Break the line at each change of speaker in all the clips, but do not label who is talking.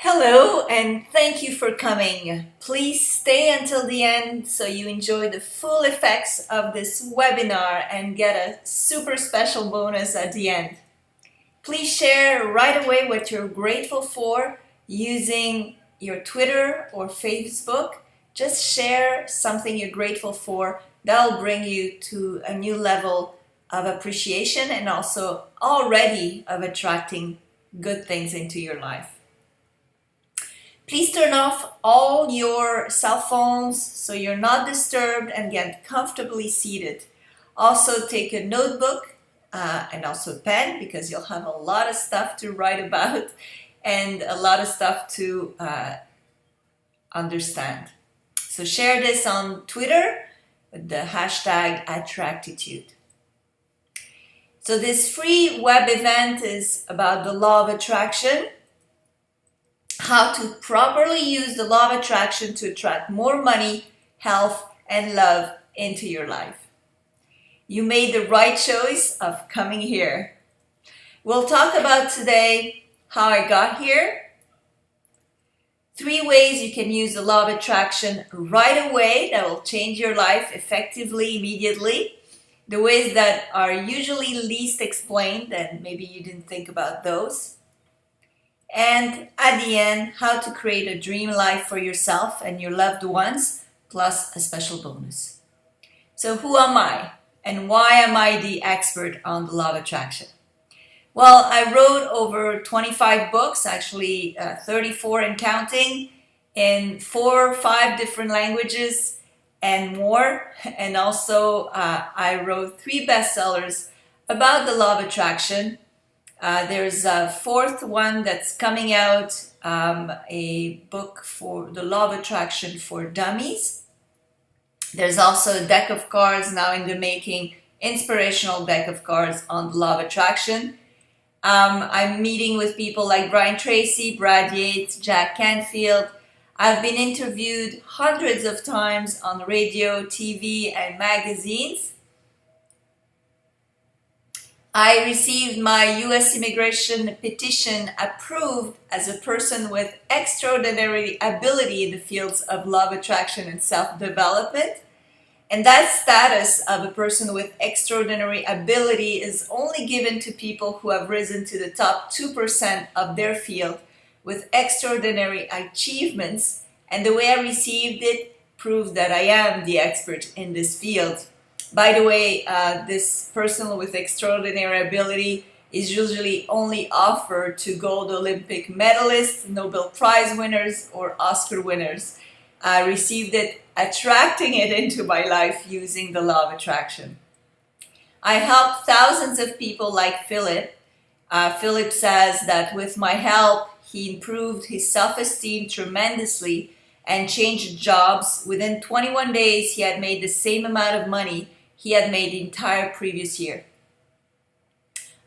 Hello, and thank you for coming. Please stay until the end so you enjoy the full effects of this webinar and get a super special bonus at the end. Please share right away what you're grateful for using your Twitter or Facebook. Just share something you're grateful for. That'll bring you to a new level of appreciation and also already of attracting good things into your life. Please turn off all your cell phones so you're not disturbed and get comfortably seated. Also take a notebook and also a pen because you'll have a lot of stuff to write about and a lot of stuff to understand. So share this on Twitter with the hashtag Attractitude. So this free web event is about the law of attraction, how to properly use the law of attraction to attract more money, health, and love into your life. You made the right choice of coming here. We'll talk about today how I got here, 3 ways you can use the law of attraction right away that will change your life effectively, immediately, the ways that are usually least explained, and maybe you didn't think about those. And at the end, how to create a dream life for yourself and your loved ones, plus a special bonus. So who am I? And why am I the expert on the law of attraction? Well, I wrote over 25 books, actually 34 and counting, in 4 or 5 different languages and more. And also I wrote 3 bestsellers about the law of attraction. There's a 4th one that's coming out, a book for the law of attraction for dummies. There's also a deck of cards now in the making, inspirational deck of cards on the law of attraction. I'm meeting with people like Brian Tracy, Brad Yates, Jack Canfield. I've been interviewed hundreds of times on radio, TV, and magazines. I received my U.S. immigration petition approved as a person with extraordinary ability in the fields of law of attraction and self-development. And that status of a person with extraordinary ability is only given to people who have risen to the top 2% of their field with extraordinary achievements. And the way I received it proved that I am the expert in this field. By the way, this person with extraordinary ability is usually only offered to gold Olympic medalists, Nobel Prize winners, or Oscar winners. I received it, attracting it into my life using the law of attraction. I helped thousands of people like Philip. Philip says that with my help, he improved his self-esteem tremendously and changed jobs. Within 21 days, he had made the same amount of money he had made the entire previous year.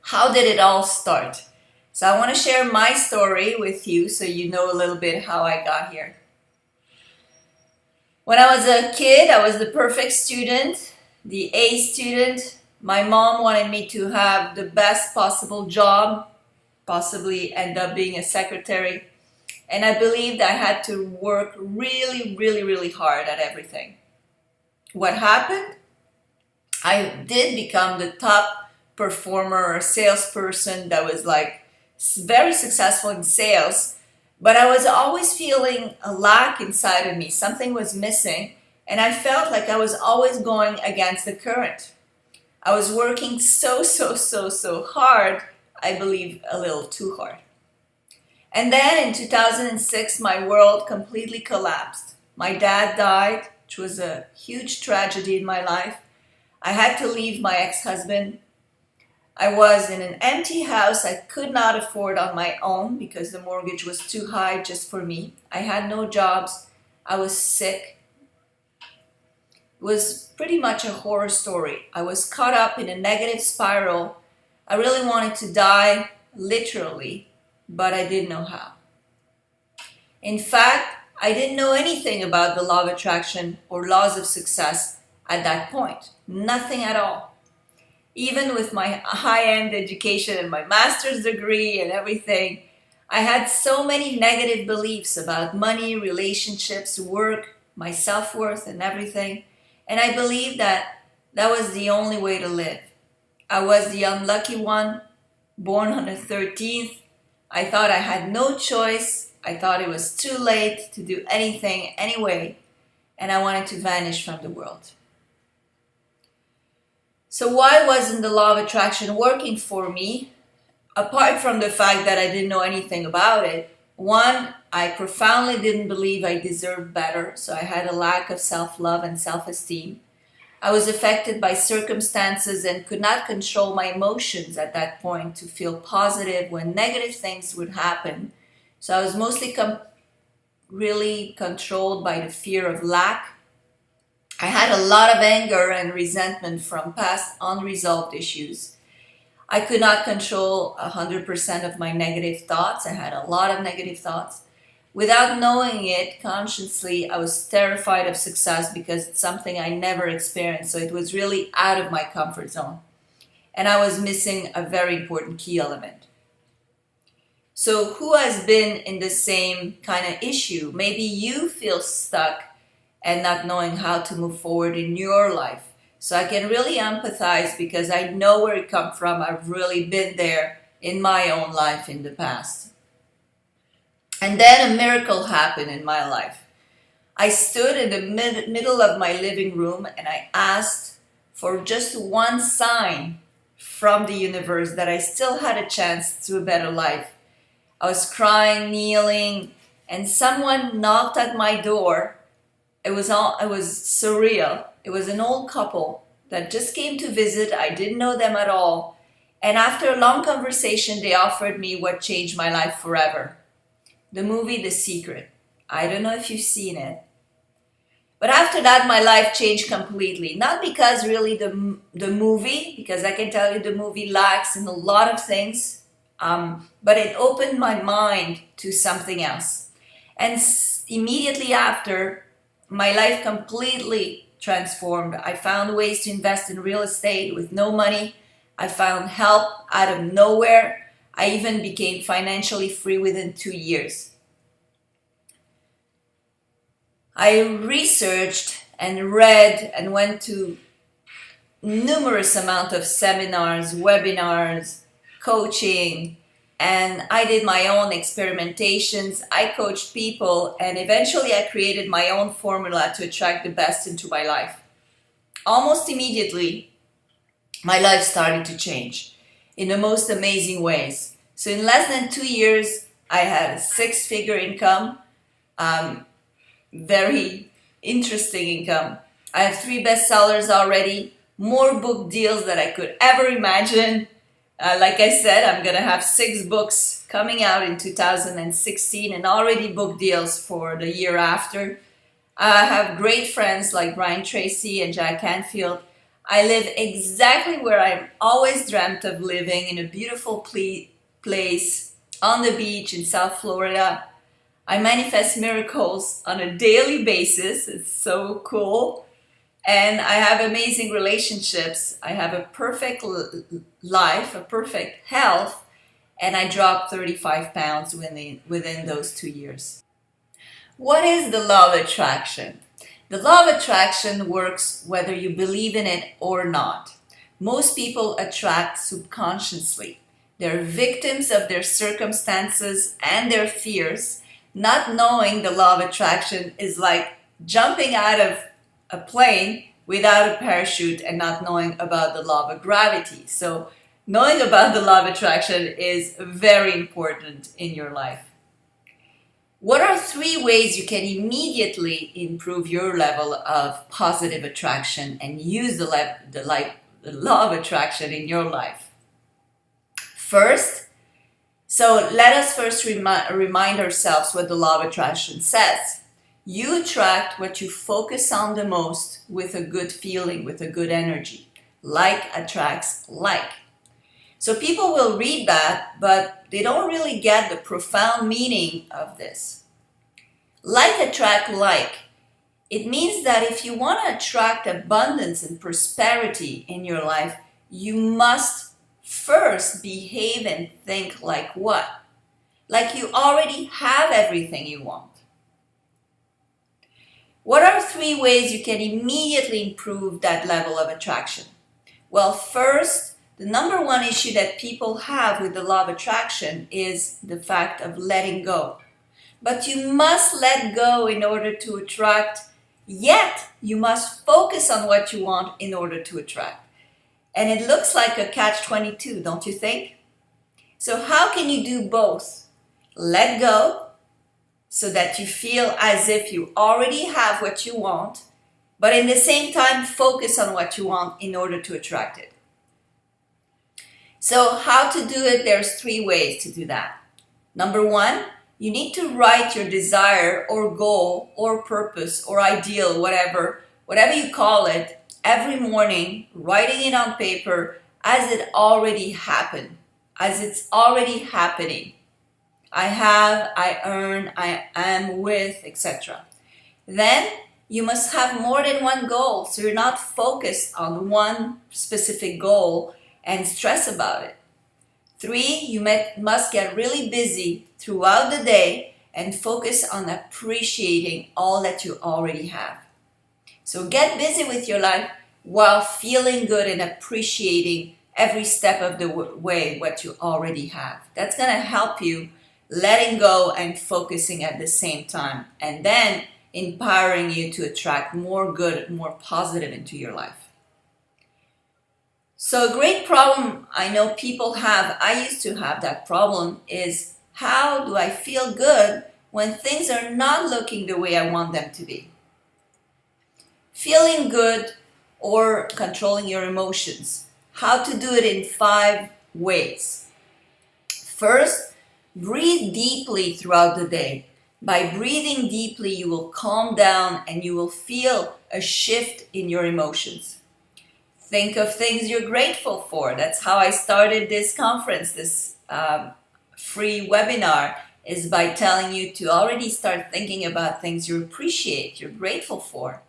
How did it all start? So I want to share my story with you so you know a little bit how I got here. When I was a kid, I was the perfect student, the A student. My mom wanted me to have the best possible job, possibly end up being a secretary. And I believed I had to work really, really, really hard at everything. What happened? I did become the top performer or salesperson that was like very successful in sales, but I was always feeling a lack inside of me. Something was missing, and I felt like I was always going against the current. I was working so hard, I believe a little too hard. And then in 2006, my world completely collapsed. My dad died, which was a huge tragedy in my life. I had to leave my ex-husband. I was in an empty house I could not afford on my own because the mortgage was too high just for me. I had no jobs. I was sick. It was pretty much a horror story. I was caught up in a negative spiral. I really wanted to die, literally, but I didn't know how. In fact, I didn't know anything about the law of attraction or laws of success at that point. Nothing at all. Even with my high-end education and my master's degree and everything, I had so many negative beliefs about money, relationships, work, my self-worth and everything. And I believed that that was the only way to live. I was the unlucky one, born on the 13th. I thought I had no choice. I thought it was too late to do anything anyway. And I wanted to vanish from the world. So why wasn't the law of attraction working for me? Apart from the fact that I didn't know anything about it, one, I profoundly didn't believe I deserved better, so I had a lack of self-love and self-esteem. I was affected by circumstances and could not control my emotions at that point to feel positive when negative things would happen. So I was mostly really controlled by the fear of lack. I had a lot of anger and resentment from past unresolved issues. I could not control 100% of my negative thoughts. I had a lot of negative thoughts. Without knowing it consciously, I was terrified of success because it's something I never experienced. So it was really out of my comfort zone. And I was missing a very important key element. So who has been in the same kind of issue? Maybe you feel stuck and not knowing how to move forward in your life. So I can really empathize because I know where it comes from. I've really been there in my own life in the past. And then a miracle happened in my life. I stood in the middle of my living room and I asked for just one sign from the universe that I still had a chance to a better life. I was crying, kneeling, and someone knocked at my door. It was surreal. It was an old couple that just came to visit. I didn't know them at all. And after a long conversation, they offered me what changed my life forever. The movie The Secret. I don't know if you've seen it. But after that, my life changed completely. Not because really the movie, because I can tell you the movie lacks in a lot of things, but it opened my mind to something else. And immediately after, my life completely transformed. I found ways to invest in real estate with no money. I found help out of nowhere. I even became financially free within 2 years. I researched and read and went to numerous amount of seminars, webinars, coaching, and I did my own experimentations. I coached people, and eventually I created my own formula to attract the best into my life. Almost immediately, my life started to change in the most amazing ways. So in less than 2 years, I had a 6-figure income, very interesting income. I have 3 bestsellers already, more book deals than I could ever imagine. Like I said, I'm going to have 6 books coming out in 2016 and already book deals for the year after. I have great friends like Brian Tracy and Jack Canfield. I live exactly where I always dreamt of living, in a beautiful place on the beach in South Florida. I manifest miracles on a daily basis. It's so cool. And I have amazing relationships. I have a perfect life, a perfect health, and I dropped 35 pounds within those 2 years. What is the law of attraction? The law of attraction works whether you believe in it or not. Most people attract subconsciously. They're victims of their circumstances and their fears. Not knowing the law of attraction is like jumping out of a plane without a parachute and not knowing about the law of gravity. So knowing about the law of attraction is very important in your life. What are 3 ways you can immediately improve your level of positive attraction and use the law of attraction in your life? First, so let us first remind ourselves what the law of attraction says. You attract what you focus on the most with a good feeling, with a good energy. Like attracts like. So people will read that, but they don't really get the profound meaning of this. Like attract like. It means that if you want to attract abundance and prosperity in your life, you must first behave and think like what? like you already have everything you want. What are 3 ways you can immediately improve that level of attraction? Well, first, the number 1 issue that people have with the law of attraction is the fact of letting go. But you must let go in order to attract, yet you must focus on what you want in order to attract. And it looks like a catch-22, don't you think? So how can you do both? Let go so that you feel as if you already have what you want, but in the same time focus on what you want in order to attract it. So how to do it? There's 3 ways to do that. Number 1, you need to write your desire or goal or purpose or ideal, whatever you call it, every morning, writing it on paper as it already happened, as it's already happening. I have, I earn, I am with, etc. Then you must have more than 1 goal, so you're not focused on one specific goal and stress about it. 3, you must get really busy throughout the day and focus on appreciating all that you already have. So get busy with your life while feeling good and appreciating every step of the way what you already have. That's going to help you letting go and focusing at the same time, and then empowering you to attract more good, more positive into your life. So a great problem I know people have, I used to have that problem, is how do I feel good when things are not looking the way I want them to be? Feeling good or controlling your emotions. How to do it in 5 ways. First, breathe deeply throughout the day. By breathing deeply, you will calm down and you will feel a shift in your emotions. Think of things you're grateful for. That's how I started this conference, this free webinar, is by telling you to already start thinking about things you appreciate, you're grateful for.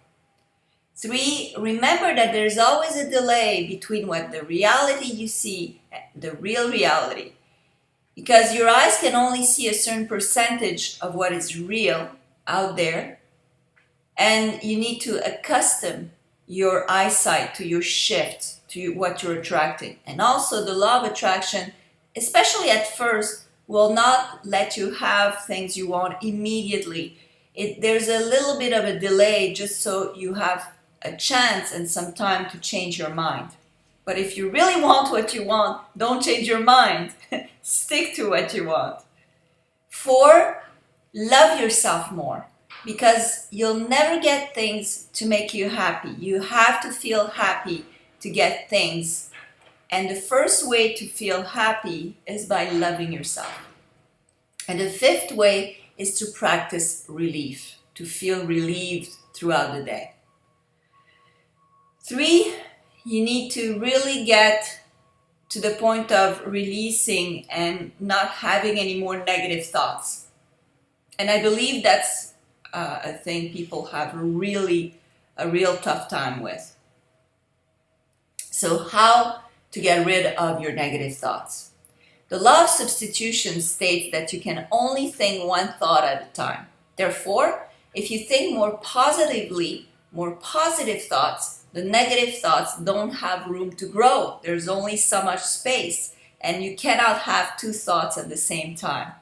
3, remember that there's always a delay between what the reality you see, the real reality. Because your eyes can only see a certain percentage of what is real out there, and you need to accustom your eyesight to your shift, to what you're attracting. And also the law of attraction, especially at first, will not let you have things you want immediately. There's a little bit of a delay just so you have a chance and some time to change your mind. But if you really want what you want, don't change your mind. Stick to what you want. 4, love yourself more, because you'll never get things to make you happy. You have to feel happy to get things. And the first way to feel happy is by loving yourself. And the 5th way is to practice relief, to feel relieved throughout the day. 3, you need to really get to the point of releasing and not having any more negative thoughts. And I believe that's a thing people have a real tough time with. So how to get rid of your negative thoughts? The law of substitution states that you can only think 1 thought at a time. Therefore, if you think more positively, more positive thoughts, the negative thoughts don't have room to grow. There's only so much space, and you cannot have 2 thoughts at the same time.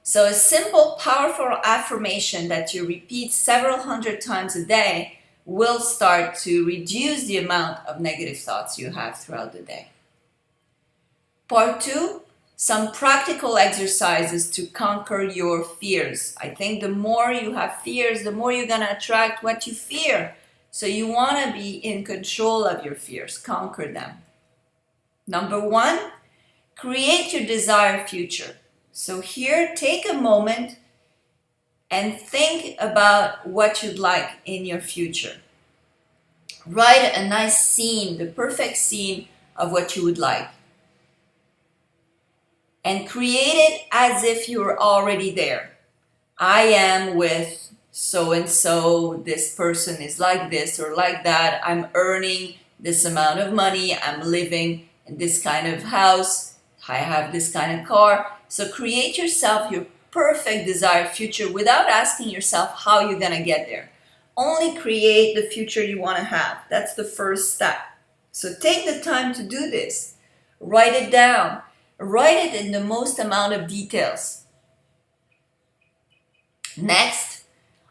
So a simple, powerful affirmation that you repeat several hundred times a day will start to reduce the amount of negative thoughts you have throughout the day. Part 2, some practical exercises to conquer your fears. I think the more you have fears, the more you're going to attract what you fear. So you want to be in control of your fears, conquer them. Number 1, create your desired future. So here, take a moment and think about what you'd like in your future. Write a nice scene, the perfect scene of what you would like. And create it as if you were already there. I am with so-and-so, this person is like this or like that, I'm earning this amount of money, I'm living in this kind of house, I have this kind of car. So create yourself your perfect desired future without asking yourself how you're going to get there. Only create the future you want to have. That's the first step. So take the time to do this. Write it down. Write it in the most amount of details. Next,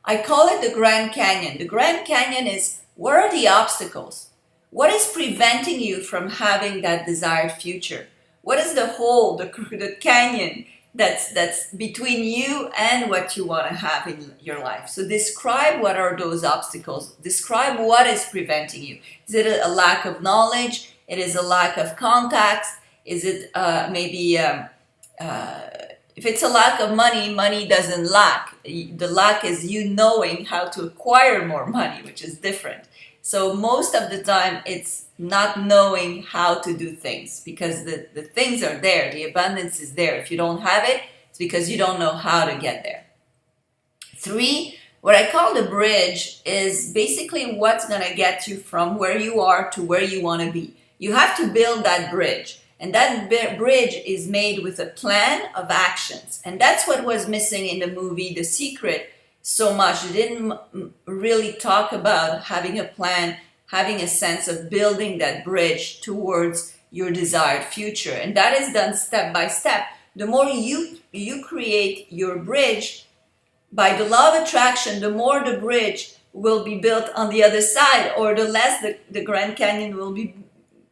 I call it the Grand Canyon. The Grand Canyon is, what are the obstacles? What is preventing you from having that desired future? What is the hole, the canyon that's between you and what you want to have in your life? So describe what are those obstacles. Describe what is preventing you. Is it a lack of knowledge? It is a lack of contacts? Is it if it's a lack of money, money doesn't lack. The lack is you knowing how to acquire more money, which is different. So most of the time it's not knowing how to do things, because the things are there. The abundance is there. If you don't have it, it's because you don't know how to get there. 3, what I call the bridge is basically what's going to get you from where you are to where you want to be. You have to build that bridge. And that bridge is made with a plan of actions. And that's what was missing in the movie The Secret so much. It didn't really talk about having a plan, having a sense of building that bridge towards your desired future. And that is done step by step. The more you create your bridge, by the law of attraction, the more the bridge will be built on the other side, or the less the Grand Canyon will be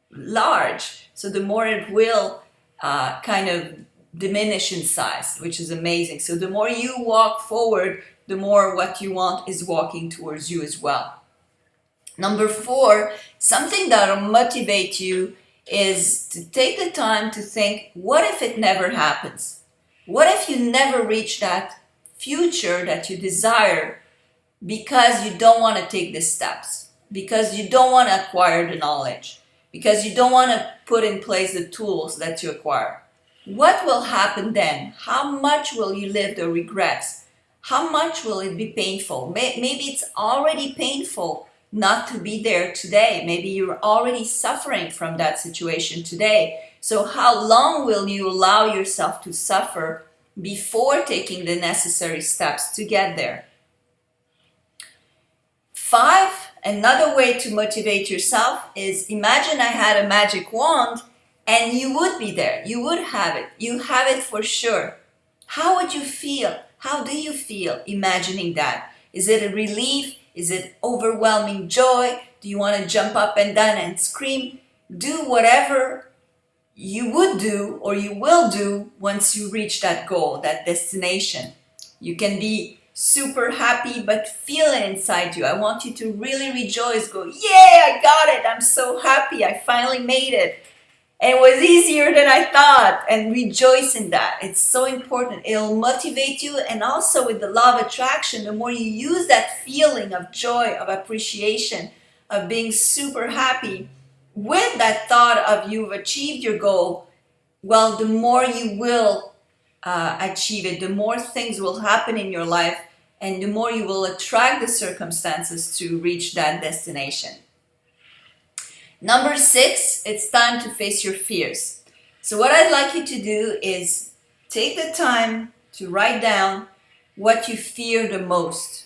large. So the more it will kind of diminish in size, which is amazing. So the more you walk forward, the more what you want is walking towards you as well. Number 4, something that will motivate you is to take the time to think, what if it never happens? What if you never reach that future that you desire because you don't want to take the steps, because you don't want to acquire the knowledge, because you don't want to put in place the tools that you acquire? What will happen then? How much will you live the regrets? How much will it be painful? Maybe it's already painful not to be there today. Maybe you're already suffering from that situation today. So how long will you allow yourself to suffer before taking the necessary steps to get there? 5, another way to motivate yourself is, imagine I had a magic wand and you would be there. You would have it. You have it for sure. How would you feel? How do you feel imagining that? Is it a relief? Is it overwhelming joy? Do you want to jump up and down and scream? Do whatever you would do or you will do once you reach that goal, that destination. You can be super happy, but feel it inside you. I want you to really rejoice. Go, yay, I got it. I'm so happy. I finally made it. And it was easier than I thought. And rejoice in that. It's so important. It'll motivate you. And also with the law of attraction, the more you use that feeling of joy, of appreciation, of being super happy, with that thought of you've achieved your goal, well, the more you will achieve it, the more things will happen in your life, and the more you will attract the circumstances to reach that destination. Number 6, it's time to face your fears. So what I'd like you to do is take the time to write down what you fear the most.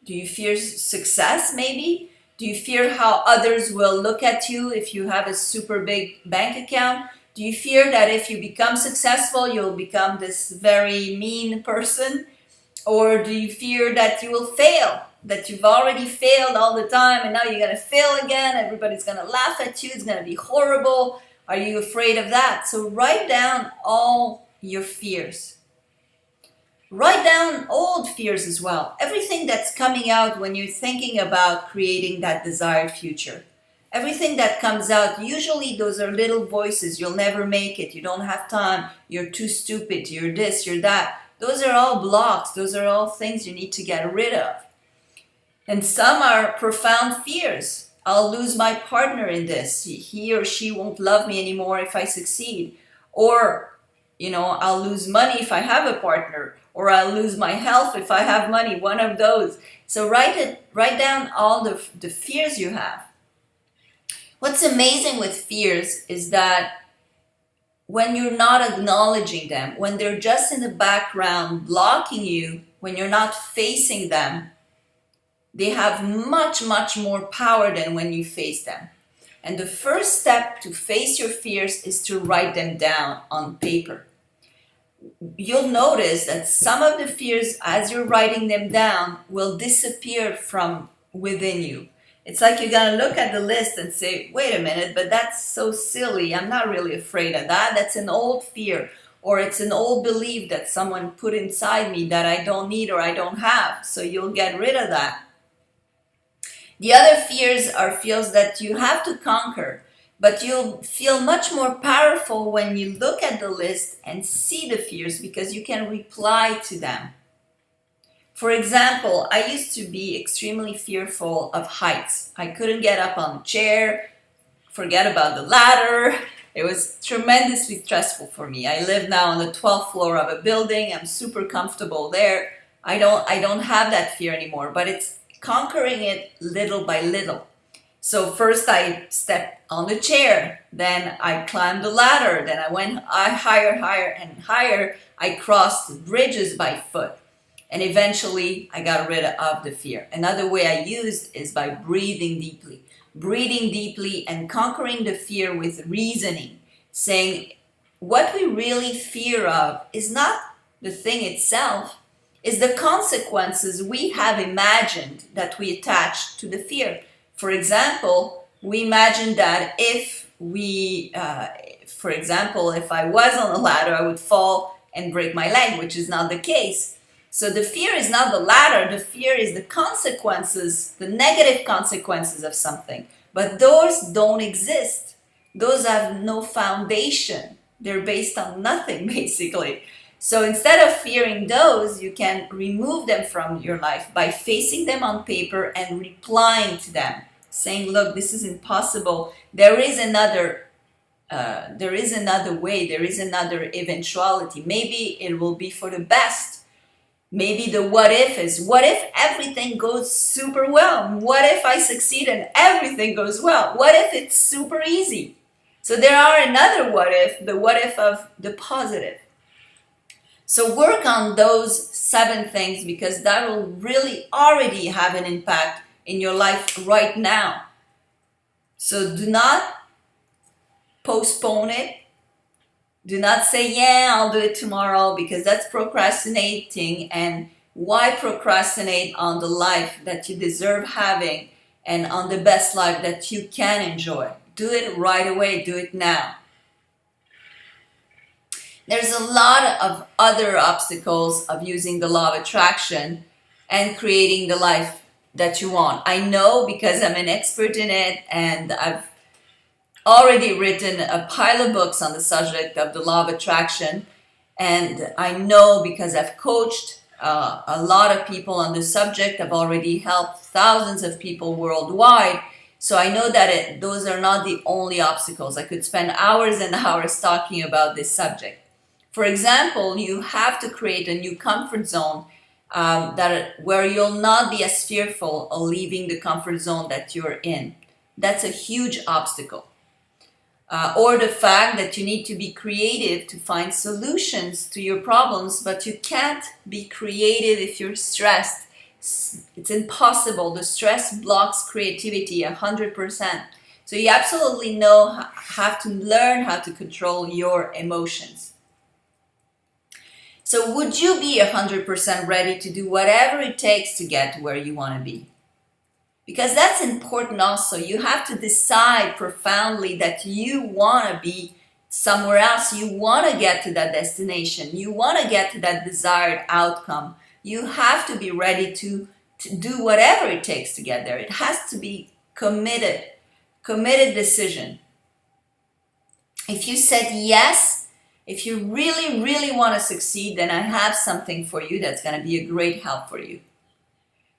Do you fear success, maybe? Do you fear how others will look at you if you have a super big bank account? Do you fear that if you become successful, you'll become this very mean person? Or do you fear that you will fail, that you've already failed all the time and now you're going to fail again? Everybody's going to laugh at you. It's going to be horrible. Are you afraid of that? So write down all your fears. Write down old fears as well. Everything that's coming out when you're thinking about creating that desired future. Everything that comes out, usually those are little voices. You'll never make it. You don't have time. You're too stupid. You're this, you're that. Those are all blocks. Those are all things you need to get rid of. And some are profound fears. I'll lose my partner in this. He or she won't love me anymore if I succeed. Or, I'll lose money if I have a partner. Or I'll lose my health if I have money. One of those. So write down all the fears you have. What's amazing with fears is that when you're not acknowledging them, when they're just in the background blocking you, when you're not facing them, they have much, much more power than when you face them. And the first step to face your fears is to write them down on paper. You'll notice that some of the fears, as you're writing them down, will disappear from within you. It's like you're going to look at the list and say, wait a minute, but that's so silly. I'm not really afraid of that. That's an old fear, or it's an old belief that someone put inside me that I don't need or I don't have. So you'll get rid of that. The other fears are fears that you have to conquer, but you'll feel much more powerful when you look at the list and see the fears because you can reply to them. For example, I used to be extremely fearful of heights. I couldn't get up on a chair, forget about the ladder. It was tremendously stressful for me. I live now on the 12th floor of a building. I'm super comfortable there. I don't have that fear anymore, but it's conquering it little by little. So first I stepped on the chair, then I climbed the ladder, then I went higher, higher, and higher. I crossed bridges by foot. And eventually I got rid of the fear. Another way I used is by breathing deeply. Breathing deeply and conquering the fear with reasoning. Saying what we really fear of is not the thing itself, is the consequences we have imagined that we attach to the fear. For example, we imagine that if I was on a ladder, I would fall and break my leg, which is not the case. So the fear is not the ladder, the fear is the consequences, the negative consequences of something. But those don't exist. Those have no foundation. They're based on nothing, basically. So instead of fearing those, you can remove them from your life by facing them on paper and replying to them, saying, look, this is impossible. There is another way, there is another eventuality. Maybe it will be for the best. Maybe the what if is, what if everything goes super well? What if I succeed and everything goes well? What if it's super easy? So there are another what if, the what if of the positive. So work on those 7 things because that will really already have an impact in your life right now. So do not postpone it. Do not say, yeah, I'll do it tomorrow, because that's procrastinating. And why procrastinate on the life that you deserve having and on the best life that you can enjoy? Do it right away. Do it now. There's a lot of other obstacles of using the law of attraction and creating the life that you want. I know because I'm an expert in it, and I've already written a pile of books on the subject of the law of attraction. And I know because I've coached a lot of people on the subject. I've already helped thousands of people worldwide. So I know that those are not the only obstacles. I could spend hours and hours talking about this subject. For example, you have to create a new comfort zone where you'll not be as fearful of leaving the comfort zone that you're in. That's a huge obstacle. Or the fact that you need to be creative to find solutions to your problems, but you can't be creative if you're stressed. It's impossible. The stress blocks creativity 100%. So you absolutely have to learn how to control your emotions. So would you be 100% ready to do whatever it takes to get to where you want to be? Because that's important also. You have to decide profoundly that you want to be somewhere else. You want to get to that destination. You want to get to that desired outcome. You have to be ready to do whatever it takes to get there. It has to be committed decision. If you said yes, if you really, really want to succeed, then I have something for you that's going to be a great help for you.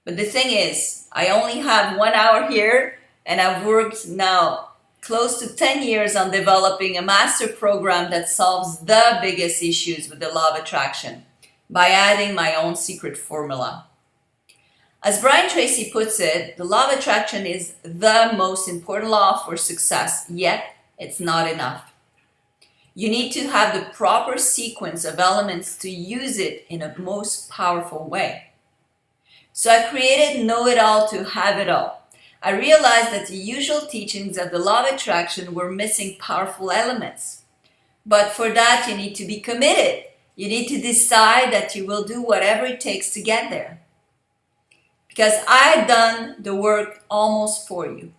But the thing is, I only have 1 hour here, and I've worked now close to 10 years on developing a master program that solves the biggest issues with the law of attraction by adding my own secret formula. As Brian Tracy puts it, the law of attraction is the most important law for success, yet it's not enough. You need to have the proper sequence of elements to use it in a most powerful way. So I created Know It All to Have It All. I realized that the usual teachings of the law of attraction were missing powerful elements. But for that, you need to be committed. You need to decide that you will do whatever it takes to get there. Because I've done the work almost for you.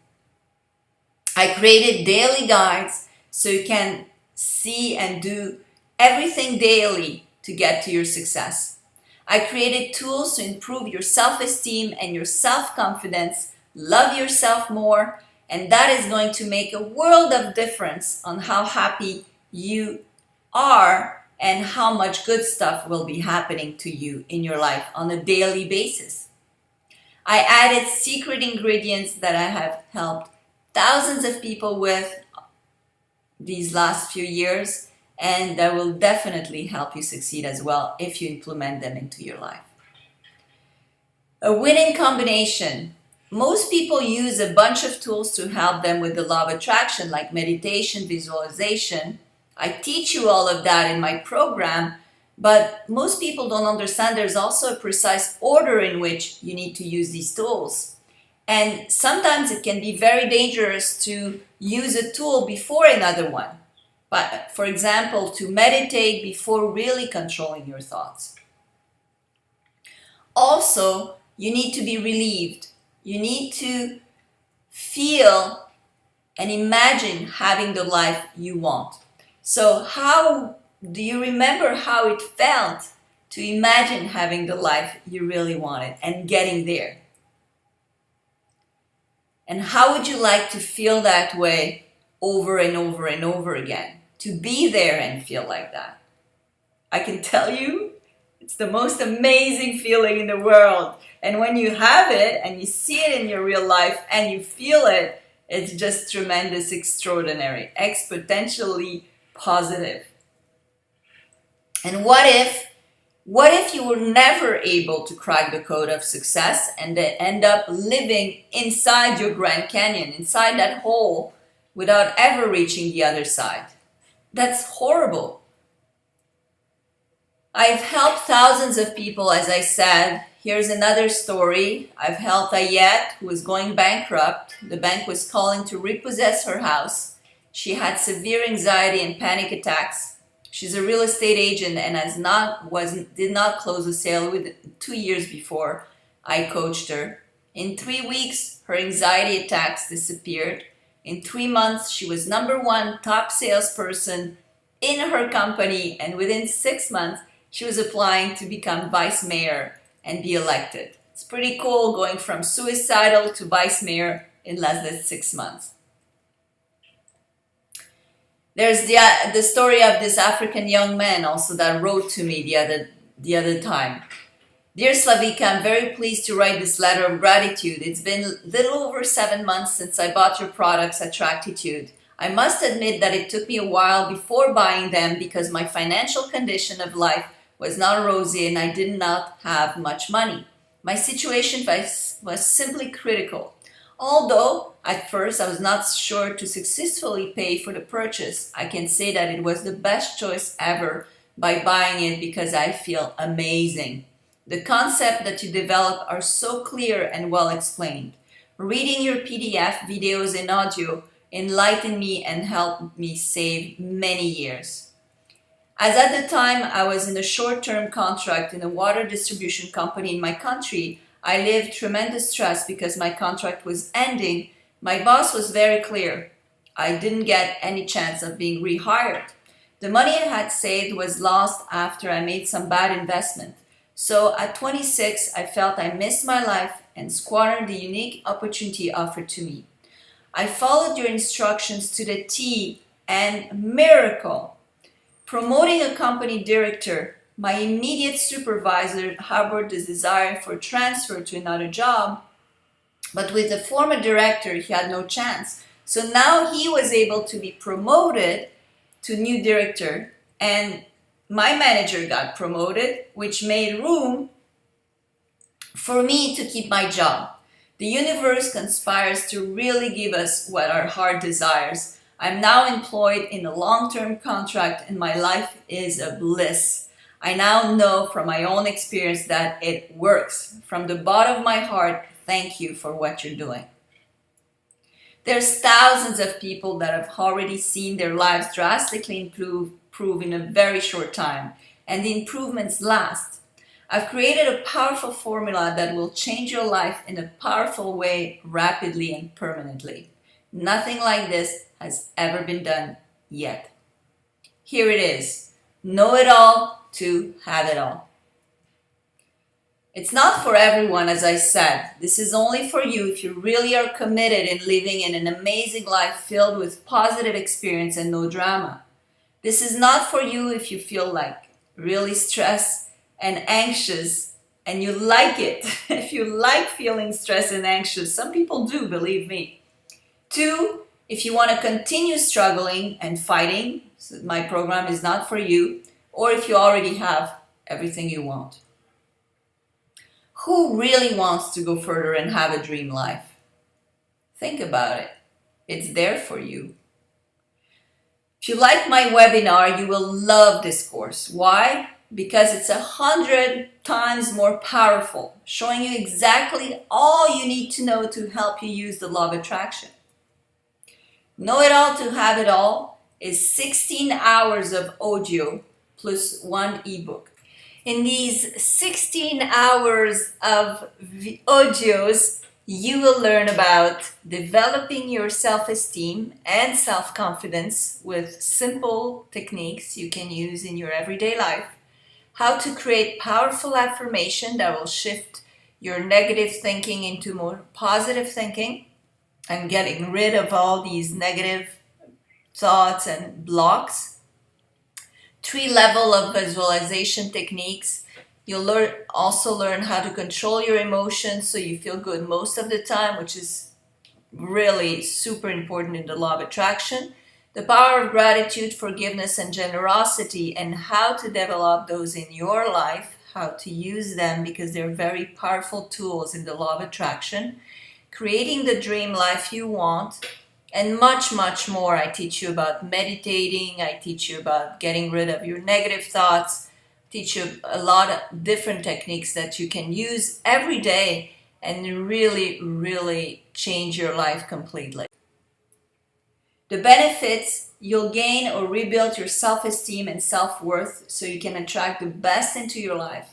I created daily guides so you can see and do everything daily to get to your success. I created tools to improve your self-esteem and your self-confidence, love yourself more, and that is going to make a world of difference on how happy you are and how much good stuff will be happening to you in your life on a daily basis. I added secret ingredients that I have helped thousands of people with these last few years, and that will definitely help you succeed as well if you implement them into your life. A winning combination. Most people use a bunch of tools to help them with the law of attraction, like meditation, visualization. I teach you all of that in my program, but most people don't understand there's also a precise order in which you need to use these tools. And sometimes it can be very dangerous to use a tool before another one. But for example, to meditate before really controlling your thoughts. Also, you need to be relieved. You need to feel and imagine having the life you want. So how do you remember how it felt to imagine having the life you really wanted and getting there? And how would you like to feel that way over and over and over again? To be there and feel like that. I can tell you, it's the most amazing feeling in the world. And when you have it and you see it in your real life and you feel it, it's just tremendous, extraordinary, exponentially positive. And what if you were never able to crack the code of success and then end up living inside your Grand Canyon, inside that hole, without ever reaching the other side? That's horrible. I've helped thousands of people, as I said. Here's another story. I've helped Ayette, who was going bankrupt. The bank was calling to repossess her house. She had severe anxiety and panic attacks. She's a real estate agent and did not close a sale within 2 years before I coached her. In 3 weeks, her anxiety attacks disappeared. In 3 months, she was #1 top salesperson in her company, and within 6 months, she was applying to become vice mayor and be elected. It's pretty cool going from suicidal to vice mayor in less than 6 months. There's the story of this African young man also that wrote to me the other time. Dear Slavika, I'm very pleased to write this letter of gratitude. It's been a little over 7 months since I bought your products at Tractitude. I must admit that it took me a while before buying them because my financial condition of life was not rosy and I did not have much money. My situation was simply critical. Although at first I was not sure to successfully pay for the purchase, I can say that it was the best choice ever by buying it because I feel amazing. The concepts that you develop are so clear and well explained. Reading your PDF, videos, and audio enlightened me and helped me save many years. As at the time I was in a short-term contract in a water distribution company in my country, I lived tremendous stress because my contract was ending. My boss was very clear. I didn't get any chance of being rehired. The money I had saved was lost after I made some bad investment. So at 26, I felt I missed my life and squandered the unique opportunity offered to me. I followed your instructions to the T and miracle. Promoting a company director, my immediate supervisor harbored the desire for transfer to another job, but with the former director, he had no chance. So now he was able to be promoted to new director, and my manager got promoted, which made room for me to keep my job. The universe conspires to really give us what our heart desires. I'm now employed in a long-term contract and my life is a bliss. I now know from my own experience that it works. From the bottom of my heart, thank you for what you're doing. There's thousands of people that have already seen their lives drastically improve in a very short time, and the improvements last. I've created a powerful formula that will change your life in a powerful way, rapidly and permanently. Nothing like this has ever been done yet. Here it is. Know it all to have it all. It's not for everyone, as I said. This is only for you if you really are committed in living in an amazing life filled with positive experience and no drama. This is not for you if you feel like really stressed and anxious and you like it. If you like feeling stressed and anxious, some people do, believe me. 2, if you want to continue struggling and fighting, so my program is not for you, or if you already have everything you want. Who really wants to go further and have a dream life? Think about it. It's there for you. If you like my webinar, you will love this course. Why? Because it's 100 times more powerful, showing you exactly all you need to know to help you use the law of attraction. Know it all to have it all is 16 hours of audio plus 1 ebook. In these 16 hours of audios, you will learn about developing your self-esteem and self-confidence with simple techniques you can use in your everyday life, how to create powerful affirmation that will shift your negative thinking into more positive thinking and getting rid of all these negative thoughts and blocks. 3 levels of visualization techniques. You'll also learn how to control your emotions so you feel good most of the time, which is really super important in the law of attraction. The power of gratitude, forgiveness, and generosity, and how to develop those in your life, how to use them because they're very powerful tools in the law of attraction. Creating the dream life you want, and much, much more. I teach you about meditating. I teach you about getting rid of your negative thoughts. Teach you a lot of different techniques that you can use every day and really, really change your life completely. The benefits, you'll gain or rebuild your self-esteem and self-worth so you can attract the best into your life.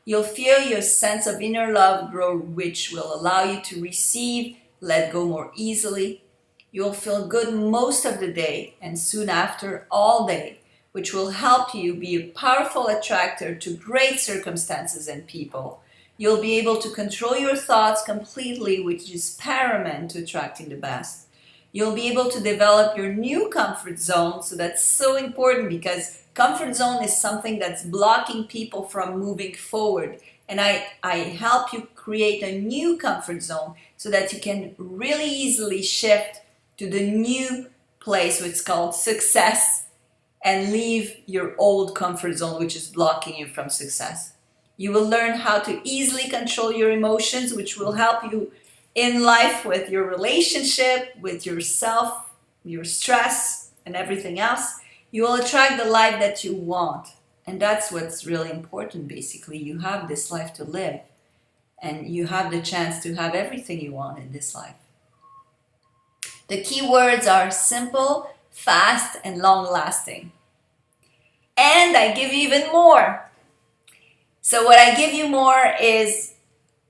You'll feel your sense of inner love grow, which will allow you to receive, let go more easily. You'll feel good most of the day and soon after all day, which will help you be a powerful attractor to great circumstances and people. You'll be able to control your thoughts completely, which is paramount to attracting the best. You'll be able to develop your new comfort zone, so that's so important because comfort zone is something that's blocking people from moving forward. And I help you create a new comfort zone so that you can really easily shift to the new place, which is called success, and leave your old comfort zone, which is blocking you from success. You will learn how to easily control your emotions, which will help you in life with your relationship, with yourself, your stress, and everything else. You will attract the life that you want. And that's what's really important, basically. You have this life to live, and you have the chance to have everything you want in this life. The key words are simple, fast, and long-lasting. And I give you even more. So what I give you more is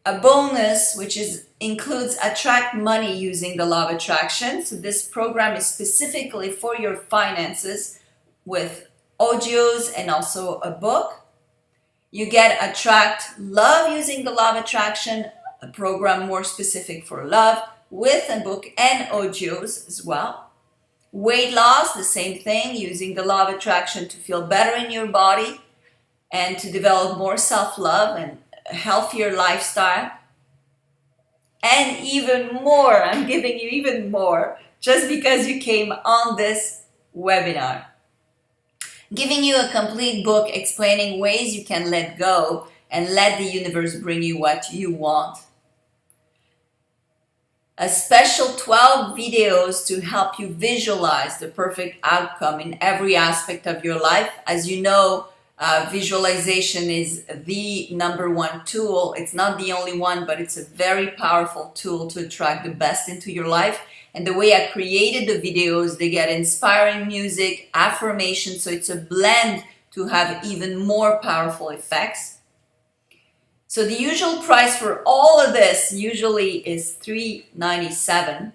a bonus, which includes attract money using the law of attraction. So this program is specifically for your finances with audios and also a book. You get attract love using the law of attraction, a program more specific for love with a book and audios as well. Weight loss, the same thing, using the law of attraction to feel better in your body and to develop more self-love and a healthier lifestyle. And even more, I'm giving you even more just because you came on this webinar. Giving you a complete book explaining ways you can let go and let the universe bring you what you want. a special 12 videos to help you visualize the perfect outcome in every aspect of your life. As you know, visualization is the #1 tool. It's not the only one, but it's a very powerful tool to attract the best into your life. And the way I created the videos, they get inspiring music, affirmation, so it's a blend to have even more powerful effects. So the usual price for all of this usually is $397,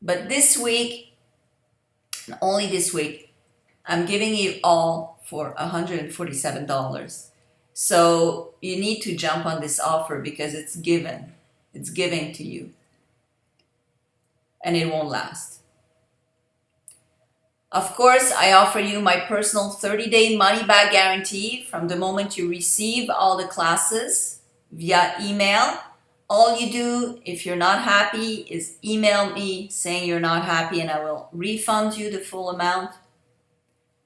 but this week, only this week, I'm giving you all for $147. So you need to jump on this offer because it's given to you, and it won't last. Of course, I offer you my personal 30-day money-back guarantee from the moment you receive all the classes via email. All you do, if you're not happy, is email me saying you're not happy and I will refund you the full amount.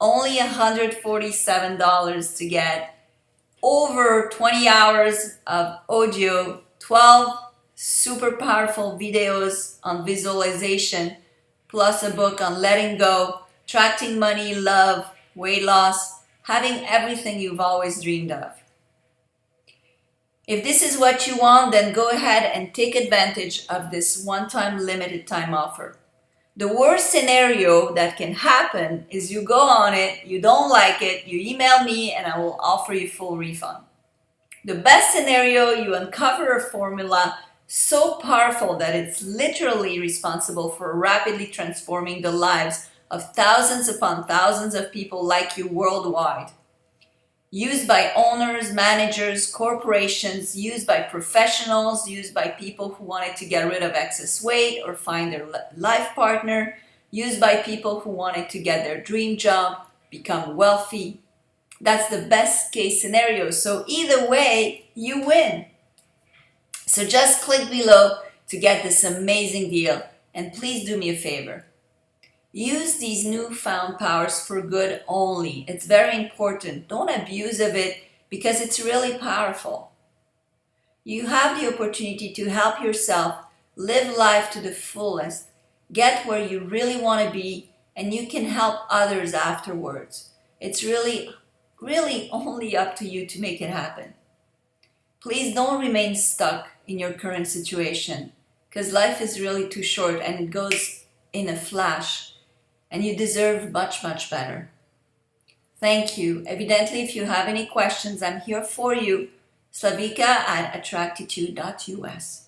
Only $147 to get over 20 hours of audio, 12 super powerful videos on visualization, plus a book on letting go, attracting money, love, weight loss, having everything you've always dreamed of. If this is what you want, then go ahead and take advantage of this one-time limited time offer. The worst scenario that can happen is you go on it, you don't like it, you email me and I will offer you full refund. The best scenario, you uncover a formula so powerful that it's literally responsible for rapidly transforming the lives of thousands upon thousands of people like you worldwide. Used by owners, managers, corporations, used by professionals, used by people who wanted to get rid of excess weight or find their life partner, used by people who wanted to get their dream job, become wealthy. That's the best case scenario. So either way, you win. So just click below to get this amazing deal. And please do me a favor. Use these newfound powers for good only. It's very important. Don't abuse of it because it's really powerful. You have the opportunity to help yourself live life to the fullest, get where you really want to be, and you can help others afterwards. It's really only up to you to make it happen. Please don't remain stuck in your current situation because life is really too short and it goes in a flash. And you deserve much, much better. Thank you. Evidently, if you have any questions, I'm here for you. Slavika at attractitude.us.